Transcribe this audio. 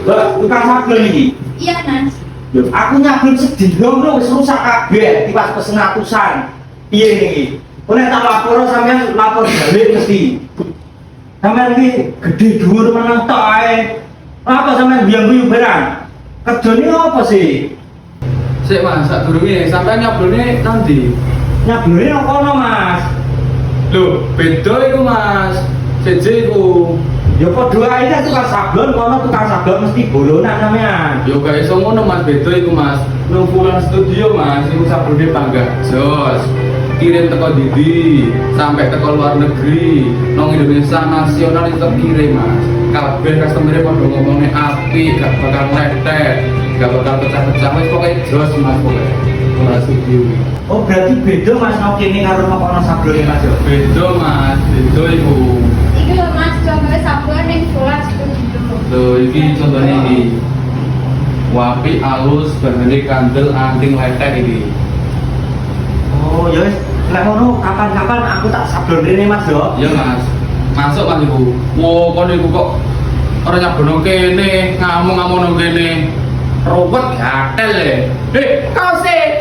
Mbak, tukang sablon iki. Iya, Mas. Lho, aku nyablon sedina lho wis rusak kabeh, tiwas pesen atusan. Piye niki? Oleh tak lapor sampean lapor balik mesti. Sampean iki gedhe dhuwur meneng tok ae. Apa sampean biang-biang barang? Kerjane apa sih? Sik Mas, sadurunge sampean nyablone nanti. Nyablone nang kono, Mas. Lho, beda iku Mas. Seje iku. Ya padha ae nek tukang sablon kono tukang sablon mesti bolonan sampean. Yo gak iso ngono Mas, beda iku Mas. Nang Fulan Studio Mas, iku sablone Pangga Jos. Kirim teko Didi, sampai teko luar negeri, nang Indonesia nasional itu kirim Mas. Kabeh customer padha ngomongnya apik, gak bakal letek, gak bakal pecah-pecah, wis pokoke jos Mas pokoke. Ora studio. Oh berarti beda Mas nang kene karo nang kono sablone Mas yo. Beda Mas, beda iku. Iki lho Mas, contohnya sablon ning Fulan Studio. Lho iki contohnya iki. Wapi alus bahannya kandel anting letek iki. Oh ya wis, nek ngono kapan-kapan aku tak sablon rene Mas yo. Iya Mas. Masuk Mas iku. Wo kon iku kok ora nyabono kene, ngamuk-ngamuk nang kene. Robot gatel le. Kau sih